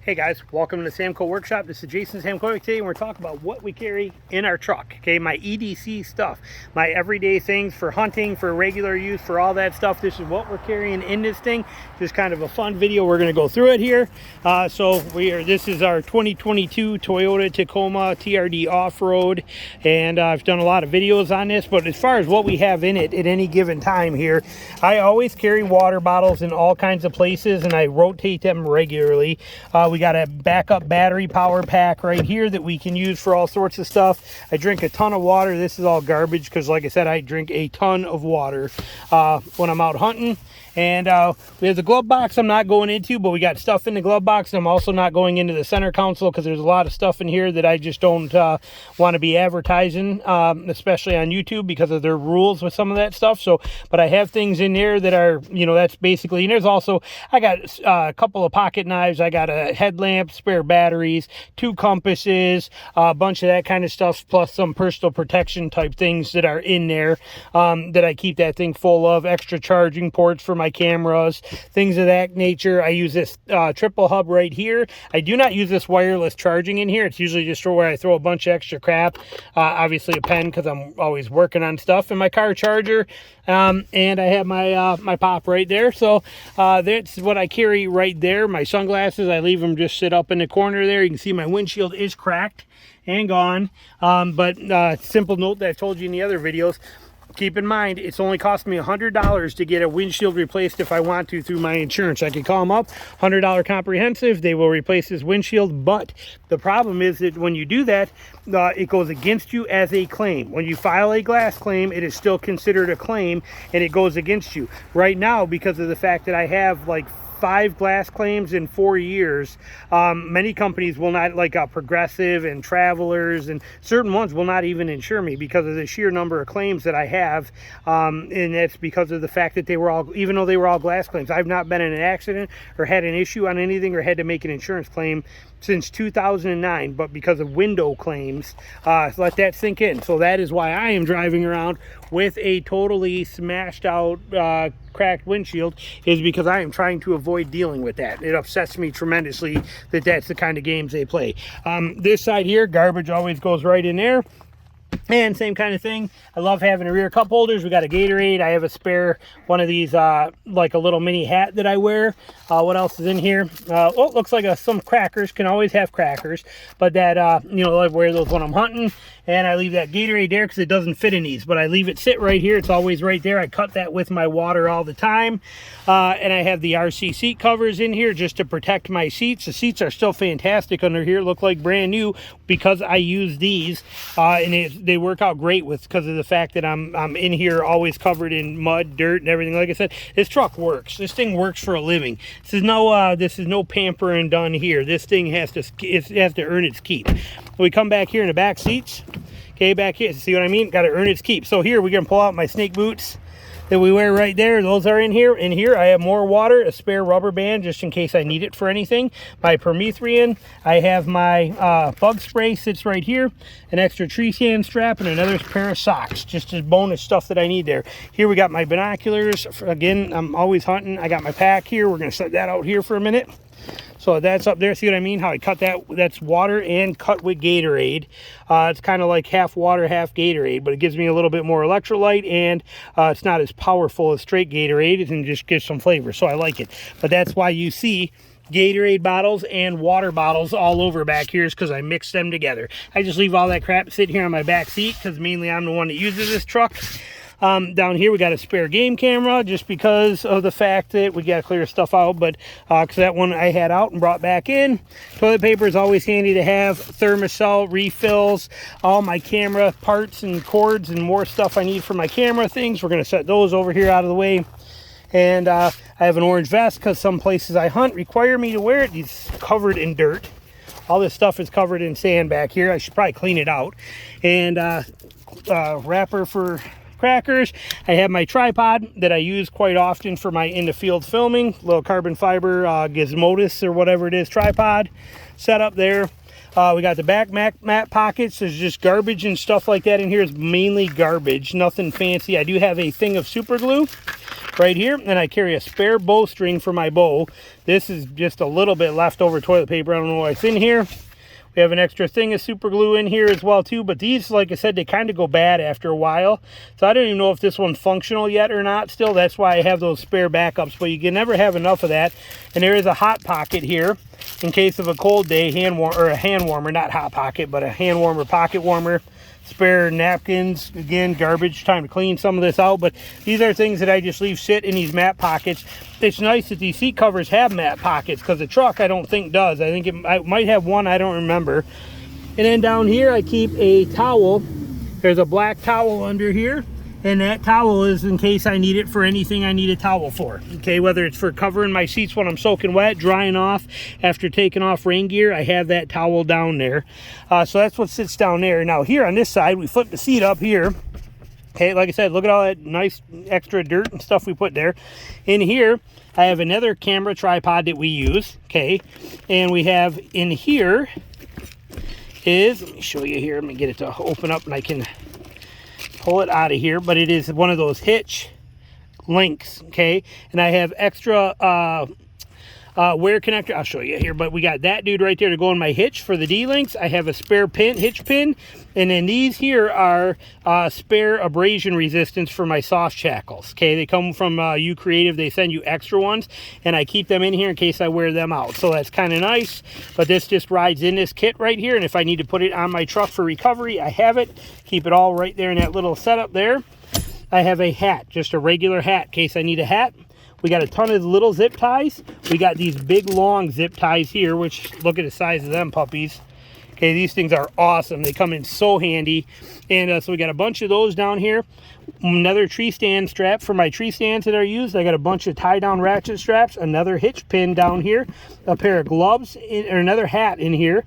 Hey guys, welcome to the Samco Workshop. This is Jason Samco today, and we're talking about what we carry in our truck. Okay, my EDC stuff, my everyday things for hunting, for regular use, for all that stuff. This is what we're carrying in this thing. Just kind of a fun video. We're going to go through it here. This is our 2022 Toyota Tacoma TRD off-road, and I've done a lot of videos on this. But as far as what we have in it at any given time here, I always carry water bottles in all kinds of places, and I rotate them regularly. We got a backup battery power pack right here that we can use for all sorts of stuff. I drink a ton of water. This is all garbage because, like I said, I drink a ton of water when I'm out hunting. And we have the glove box I'm not going into, but we got stuff in the glove box. And I'm also not going into the center console because there's a lot of stuff in here that I just don't want to be advertising, especially on YouTube because of their rules with some of that stuff. So, but I have things in there that are, you know, that's basically, and there's also, I got a couple of pocket knives. I got a headlamp, spare batteries, 2 compasses, a bunch of that kind of stuff, plus some personal protection type things that are in there that I keep that thing full of. Extra charging ports for my cameras, things of that nature. I use this triple hub right here. I do not use this wireless charging in here. It's usually just where I throw a bunch of extra crap. Obviously a pen because I'm always working on stuff, and my car charger. And I have my my pop right there. So that's what I carry right there. My sunglasses, I leave them just sit up in the corner there. You can see my windshield is cracked and gone. Simple note that I've told you in the other videos, keep in mind, it's only cost me $100 to get a windshield replaced if I want to through my insurance. I can call them up, $100 comprehensive, they will replace this windshield. But the problem is that when you do that, it goes against you as a claim. When you file a glass claim, it is still considered a claim, and it goes against you. Right now, because of the fact that I have like 5 glass claims in 4 years, many companies will not, like Progressive and Travelers and certain ones, will not even insure me because of the sheer number of claims that I have. And that's because of the fact that they were all, even though they were all glass claims, I've not been in an accident or had an issue on anything or had to make an insurance claim since 2009, but because of window claims, let that sink in. So that is why I am driving around with a totally smashed out cracked windshield, is because I am trying to avoid dealing with that. It upsets me tremendously that that's the kind of games they play. This side here, garbage always goes right in there. And same kind of thing. I love having a rear cup holders. We got a Gatorade. I have a spare one of these, like a little mini hat that I wear. What else is in here? Oh, it looks like some crackers. Can always have crackers. But that, you know, I wear those when I'm hunting. And I leave that Gatorade there because it doesn't fit in these. But I leave it sit right here. It's always right there. I cut that with my water all the time. And I have the RC seat covers in here just to protect my seats. The seats are still fantastic under here. Look like brand new because I use these. And they work out great with, because of the fact that I'm in here always covered in mud, dirt, and everything. Like I said, this truck works. This thing works for a living. This is no pampering done here. This thing has to earn its keep. We come back here in the back seats. Okay, back here, see what I mean? Got to earn its keep. So here we're gonna pull out my snake boots that we wear right there. Those are in here. In here I have more water, a spare rubber band just in case I need it for anything, my permethrin. I have my bug spray sits right here, an extra tree stand strap, and another pair of socks, just as bonus stuff that I need there. Here we got my binoculars. Again, I'm always hunting. I got my pack here. We're gonna set that out here for a minute. So that's up there. See what I mean? How I cut that? That's water and cut with Gatorade. It's kind of like half water, half Gatorade, but it gives me a little bit more electrolyte, and it's not as powerful as straight Gatorade, and just gives some flavor. So I like it. But that's why you see Gatorade bottles and water bottles all over back here, is because I mix them together. I just leave all that crap sit here on my back seat because mainly I'm the one that uses this truck. Down here we got a spare game camera just because of the fact that we got to clear stuff out, but because that one I had out and brought back in. Toilet paper is always handy to have. Thermocell refills, all my camera parts and cords and more stuff I need for my camera things. We're going to set those over here out of the way. And I have an orange vest because some places I hunt require me to wear it. It's covered in dirt. All this stuff is covered in sand back here. I should probably clean it out. And wrapper for crackers. I have my tripod that I use quite often for my in the field filming, little carbon fiber gizmodus or whatever it is tripod set up there. We got the back mat pockets. There's just garbage and stuff like that in here. Is mainly garbage, nothing fancy. I do have a thing of super glue right here, and I carry a spare bowstring for my bow. This is just a little bit leftover toilet paper. I don't know what's in here. We have an extra thing of super glue in here as well too, but these, like I said, they kind of go bad after a while. So I don't even know if this one's functional yet or not still. That's why I have those spare backups, but you can never have enough of that. And there is a hot pocket here in case of a cold day, a hand warmer, not hot pocket, but a hand warmer, pocket warmer. Spare napkins, again, garbage, time to clean some of this out, but these are things that I just leave sit in these mat pockets. It's nice that these seat covers have mat pockets, because the truck I don't think does. I think I might have one, I don't remember. And then down here I keep a towel. There's a black towel under here, and that towel is in case I need it for anything I need a towel for. Okay, whether it's for covering my seats when I'm soaking wet, drying off after taking off rain gear, I have that towel down there. So that's what sits down there. Now here on this side, we flip the seat up here. Okay, like I said, look at all that nice extra dirt and stuff we put there. In here, I have another camera tripod that we use. Okay, and we have in here is, let me show you here. Let me get it to open up and I can pull it out of here, but it is one of those hitch links. Okay, and I have extra wear connector. I'll show you here, but we got that dude right there to go in my hitch for the D-links. I have a spare pin, hitch pin, and then these here are spare abrasion resistance for my soft shackles. Okay, they come from U Creative. They send you extra ones, and I keep them in here in case I wear them out. So that's kind of nice, but this just rides in this kit right here, and if I need to put it on my truck for recovery, I have it. Keep it all right there in that little setup there. I have a hat, just a regular hat in case I need a hat. We got a ton of little zip ties. We got these big long zip ties here, which look at the size of them puppies. Okay, these things are awesome. They come in so handy. And so we got a bunch of those down here. Another tree stand strap for my tree stands that are used. I got a bunch of tie down ratchet straps, another hitch pin down here, a pair of gloves, or another hat in here,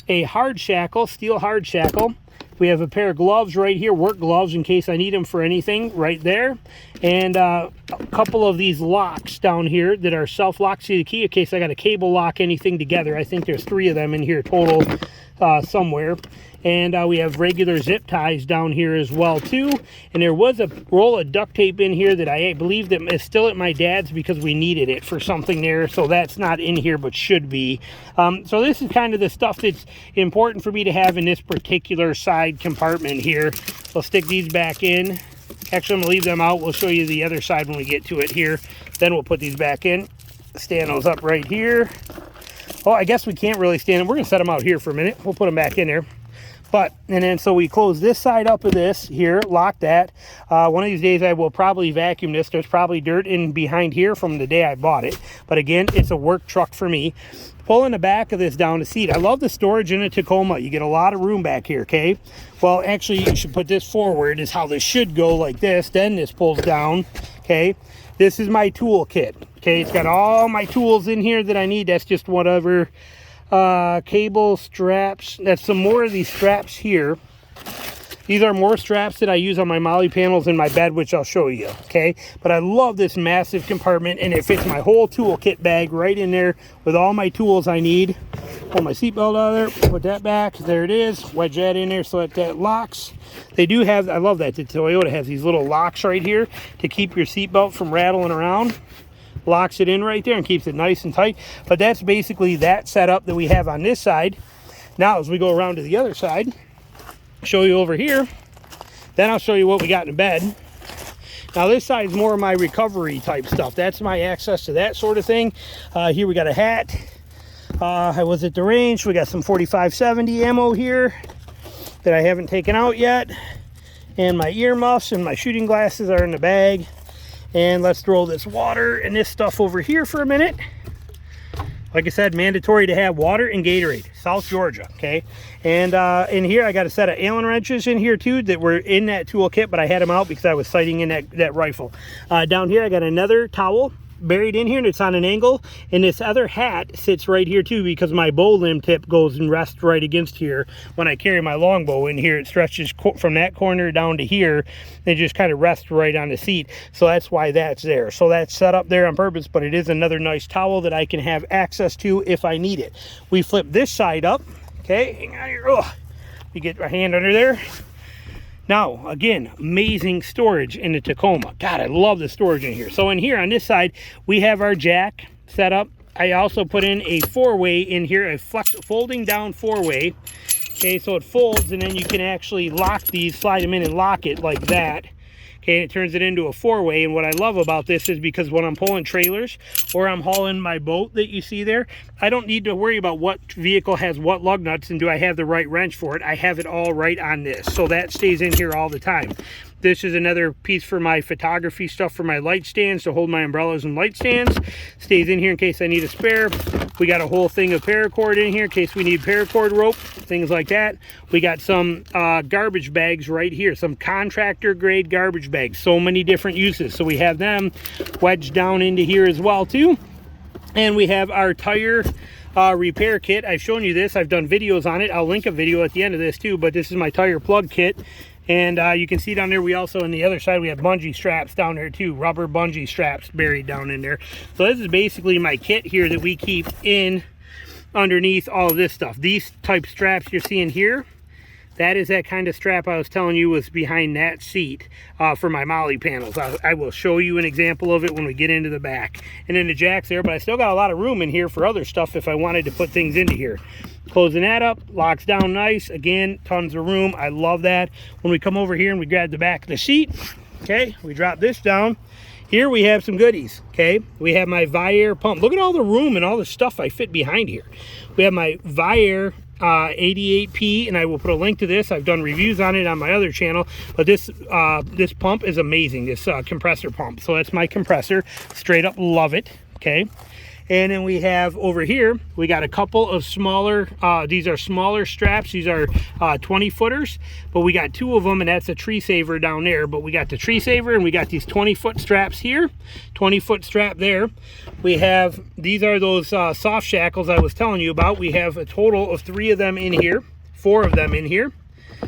a hard shackle, steel hard shackle. We have a pair of gloves right here, work gloves in case I need them for anything right there. And a couple of these locks down here that are self-lock to the key in case I got to cable lock anything together. I think there's 3 of them in here total somewhere. And we have regular zip ties down here as well too. And there was a roll of duct tape in here that I believe that is still at my dad's because we needed it for something there. So that's not in here, but should be. So this is kind of the stuff that's important for me to have in this particular side compartment here. We'll stick these back in. Actually, I'm gonna leave them out. We'll show you the other side when we get to it here. Then we'll put these back in. Stand those up right here. Oh, I guess we can't really stand them. We're gonna set them out here for a minute. We'll put them back in there. And then so we close this side up of this here, lock that. One of these days I will probably vacuum this. There's probably dirt in behind here from the day I bought it. But again, it's a work truck for me. Pulling the back of this down the seat. I love the storage in a Tacoma. You get a lot of room back here, okay? Well, actually, you should put this forward is how this should go, like this. Then this pulls down, okay? This is my tool kit, okay? It's got all my tools in here that I need. That's just whatever. Cable straps. That's some more of these straps here. These are more straps that I use on my molly panels in my bed, which I'll show you, okay? But I love this massive compartment, and it fits my whole tool kit bag right in there with all my tools I need. Pull my seatbelt out of there, put that back. There it is. Wedge that in there so that locks. They do have, I love that the Toyota has these little locks right here to keep your seatbelt from rattling around. Locks it in right there and keeps it nice and tight. But that's basically that setup that we have on this side. Now as we go around to the other side, show you over here, then I'll show you what we got in the bed. Now this side is more of my recovery type stuff. That's my access to that sort of thing. Here we got a hat. I was at the range. We got some 45-70 ammo here that I haven't taken out yet. And my earmuffs and my shooting glasses are in the bag. And let's throw this water and this stuff over here for a minute. Like I said, mandatory to have water and Gatorade, South Georgia, okay? And in here, I got a set of Allen wrenches in here too that were in that tool kit, but I had them out because I was sighting in that rifle. Down here, I got another towel buried in here and it's on an angle, and this other hat sits right here too, because my bow limb tip goes and rests right against here. When I carry my longbow in here, it stretches from that corner down to here, and it just kind of rests right on the seat. So that's why that's there. So that's set up there on purpose, but it is another nice towel that I can have access to if I need it. We flip this side up. Okay, hang on here. Oh, you get my hand under there. Now, again, amazing storage in the Tacoma. God, I love the storage in here. So in here on this side, we have our jack set up. I also put in a 4-way in here, a folding down 4-way. Okay, so it folds, and then you can actually lock these, slide them in and lock it like that. Okay, and it turns it into a 4-way. And what I love about this is because when I'm pulling trailers or I'm hauling my boat that you see there, I don't need to worry about what vehicle has what lug nuts and do I have the right wrench for it. I have it all right on this. So that stays in here all the time. This is another piece for my photography stuff for my light stands to hold my umbrellas and light stands. Stays in here in case I need a spare. We got a whole thing of paracord in here in case we need paracord rope, things like that. We got some garbage bags right here, some contractor grade garbage bags. So many different uses. So we have them wedged down into here as well too. And we have our tire repair kit. I've shown you this. I've done videos on it. I'll link a video at the end of this too, but this is my tire plug kit. And you can see down there, we also, on the other side, we have bungee straps down there too, rubber bungee straps buried down in there. So this is basically my kit here that we keep in underneath all of this stuff. These type straps you're seeing here, that is that kind of strap I was telling you was behind that seat for my molly panels. I will show you an example of it when we get into the back. And then the jack's there, but I still got a lot of room in here for other stuff if I wanted to put things into here. Closing that up, locks down nice. Again, tons of room. I love that. When we come over here and we grab the back of the seat, okay, we drop this down. Here we have some goodies, okay? We have my Viair pump. Look at all the room and all the stuff I fit behind here. We have my Viair 88P, and I will put a link to this. I've done reviews on it on my other channel, but this pump is amazing, this compressor pump. So that's my compressor. Straight up love it, okay? And then we have over here, we got a couple of smaller, these are smaller straps. These are 20 footers, but we got 2 of them, and that's a tree saver down there. But we got the tree saver, and we got these 20-foot straps here, 20-foot strap there. We have, these are those soft shackles I was telling you about. We have a total of 3 of them in here, 4 of them in here.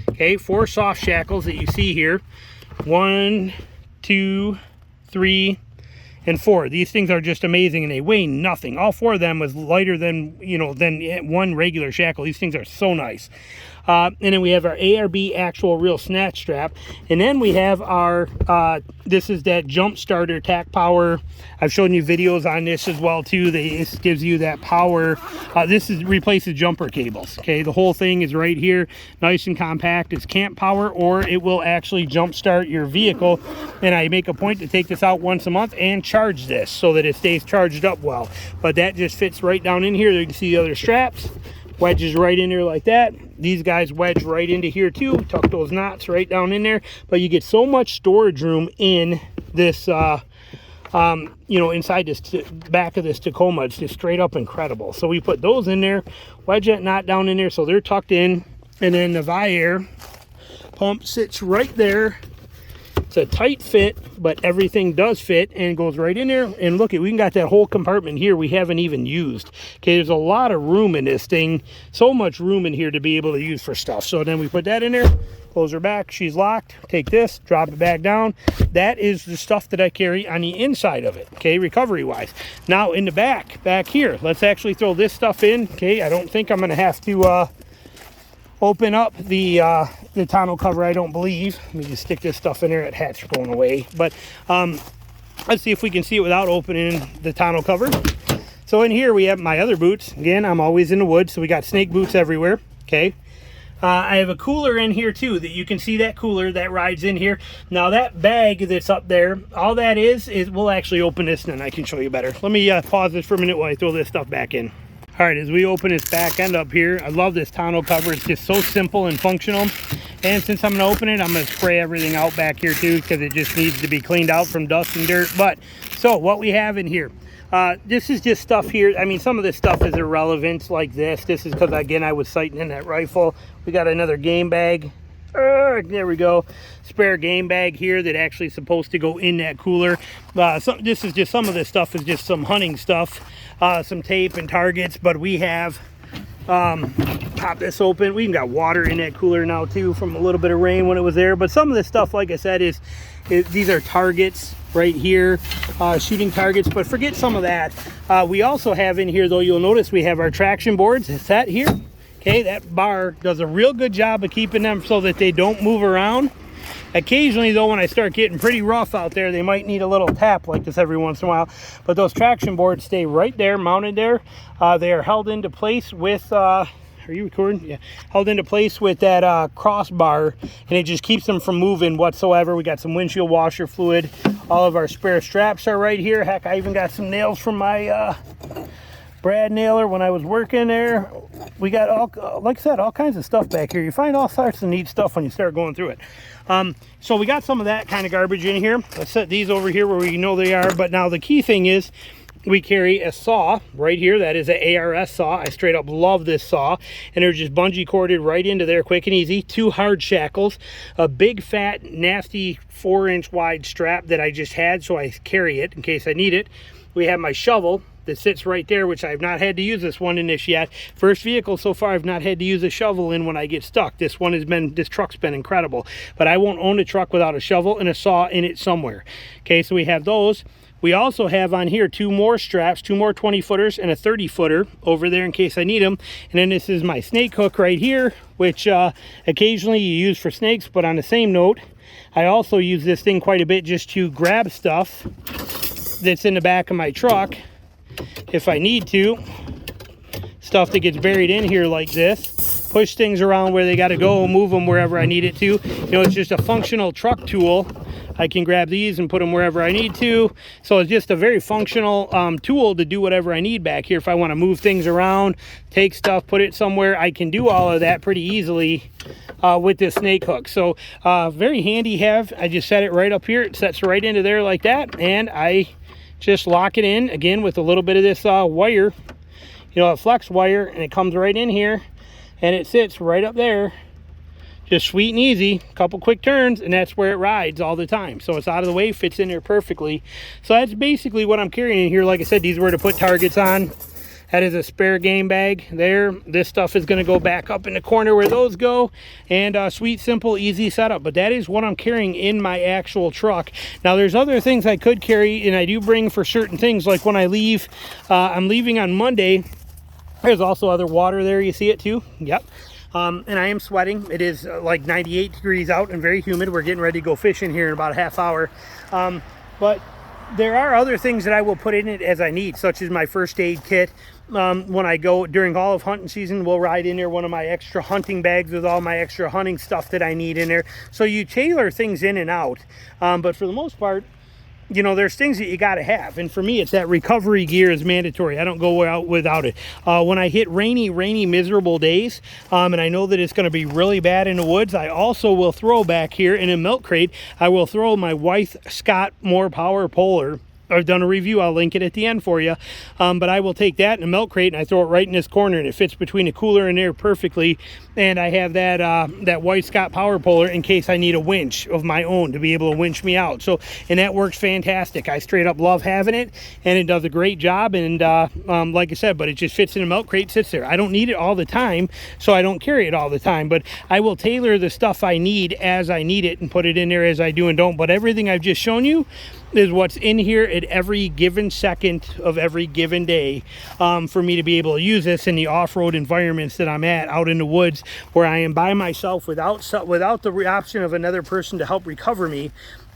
Okay, 4 soft shackles that you see here. 1, 2, 3, and 4. These things are just amazing, and they weigh nothing. All 4 of them was lighter than, you know, than one regular shackle. These things are so nice. And then we have our ARB actual real snatch strap. And then we have our, this is that jump starter tack power. I've shown you videos on this as well too. This gives you that power. This replaces jumper cables. Okay, the whole thing is right here, nice and compact. It's camp power, or it will actually jump start your vehicle. And I make a point to take this out once a month and charge this so that it stays charged up well. But that just fits right down in here. You can see the other straps. Wedges right in there like that. These guys wedge right into here too. Tuck those knots right down in there. But you get so much storage room in this, you know, inside this back of this Tacoma. It's just straight up incredible. So we put those in there, wedge that knot down in there so they're tucked in. And then the Viair pump sits right there. It's a tight fit, but everything does fit and goes right in there. And look, we got that whole compartment here we haven't even used. Okay, there's a lot of room in this thing. So much room in here to be able to use for stuff. So then we put that in there, close her back, she's locked. Take this, drop it back down. That is the stuff that I carry on the inside of it, okay, recovery-wise. Now in the back here, let's actually throw this stuff in. Okay, I don't think I'm gonna have to open up the tonneau cover, I don't believe. Let me just stick this stuff in there. That hat's going away. But let's see if we can see it without opening the tonneau cover. So in here we have my other boots. Again, I'm always in the woods, so we got snake boots everywhere. Okay. I have a cooler in here too, that you can see that cooler that rides in here. Now that bag that's up there, all that is we'll actually open this and then I can show you better. Let me pause this for a minute while I throw this stuff back in. All right, as we open this back end up here, I love this tonneau cover. It's just so simple and functional. And since I'm gonna open it, I'm gonna spray everything out back here too, because it just needs to be cleaned out from dust and dirt. But, so what we have in here, this is just stuff here. I mean, some of this stuff is irrelevant like this. This is because, again, I was sighting in that rifle. We got another game bag There we go. Spare game bag here that actually is supposed to go in that cooler. This is just, some of this stuff is just some hunting stuff, some tape and targets, but we have pop this open. We even got water in that cooler now too from a little bit of rain when it was there. But some of this stuff, like I said, is these are targets right here, shooting targets. But forget some of that. We also have in here, though, you'll notice we have our traction boards set here. Okay, that bar does a real good job of keeping them so that they don't move around. Occasionally, though, when I start getting pretty rough out there, they might need a little tap like this every once in a while. But those traction boards stay right there, mounted there. They are held into place with, are you recording? Yeah. Held into place with that crossbar, and it just keeps them from moving whatsoever. We got some windshield washer fluid. All of our spare straps are right here. Heck, I even got some nails from my Brad nailer when I was working there. We got all, like I said, all kinds of stuff back here. You find all sorts of neat stuff when you start going through it. So we got some of that kind of garbage in here. Let's set these over here where we know they are. But now the key thing is we carry a saw right here. That is an ARS saw. I straight up love this saw. And they're just bungee corded right into there quick and easy. 2 hard shackles, a big fat nasty 4-inch wide strap that I just had, so I carry it in case I need it. We have my shovel that sits right there, which I've not had to use this one in this yet. First vehicle so far I've not had to use a shovel in when I get stuck. This truck's been incredible, but I won't own a truck without a shovel and a saw in it somewhere. Okay, so we have those. We also have on here 2 more straps, 2 more 20-footers and a 30-footer over there in case I need them. And then this is my snake hook right here, which occasionally you use for snakes, but on the same note, I also use this thing quite a bit just to grab stuff that's in the back of my truck if I need to. Stuff that gets buried in here like this. Push things around where they got to go, move them wherever I need it to. You know, it's just a functional truck tool. I can grab these and put them wherever I need to. So it's just a very functional tool to do whatever I need back here. If I want to move things around, take stuff, put it somewhere, I can do all of that pretty easily with this snake hook. So very handy have. I just set it right up here. It sets right into there like that. And I just lock it in again with a little bit of this wire, you know, a flex wire, and it comes right in here and it sits right up there. Just sweet and easy, a couple quick turns, and that's where it rides all the time. So it's out of the way, fits in there perfectly. So that's basically what I'm carrying in here. Like I said, these were to put targets on. That is a spare game bag there. This stuff is going to go back up in the corner where those go. And sweet, simple, easy setup. But that is what I'm carrying in my actual truck. Now, there's other things I could carry, and I do bring for certain things. Like when I leave, I'm leaving on Monday. There's also other water there. You see it too? Yep. And I am sweating. It is like 98 degrees out and very humid. We're getting ready to go fishing here in about a half hour. But there are other things that I will put in it as I need, such as my first aid kit. When I go during all of hunting season, we'll ride in there one of my extra hunting bags with all my extra hunting stuff that I need in there. So you tailor things in and out. But for the most part, you know, there's things that you got to have. And for me, it's that recovery gear is mandatory. I don't go out without it. When I hit rainy, miserable days, and I know that it's going to be really bad in the woods, I also will throw back here in a milk crate, I will throw my White Scott More Power Polar. I've done a review, I'll link it at the end for you. But I will take that in a milk crate and I throw it right in this corner, and it fits between the cooler and there perfectly. And I have that that White Scott Power Polar in case I need a winch of my own to be able to winch me out. So, and that works fantastic. I straight up love having it, and it does a great job. And like I said, but it just fits in a milk crate, sits there. I don't need it all the time, so I don't carry it all the time. But I will tailor the stuff I need as I need it and put it in there as I do and don't. But everything I've just shown you is what's in here at every given second of every given day, for me to be able to use this in the off-road environments that I'm at, out in the woods where I am by myself without the option of another person to help recover me,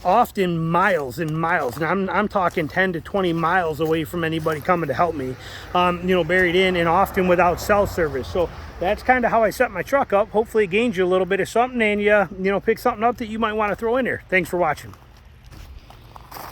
often miles and miles, and I'm talking 10 to 20 miles away from anybody coming to help me, you know, buried in, and often without cell service. So that's kind of how I set my truck up. Hopefully it gains you a little bit of something, and you know, pick something up that you might want to throw in there. Thanks for watching.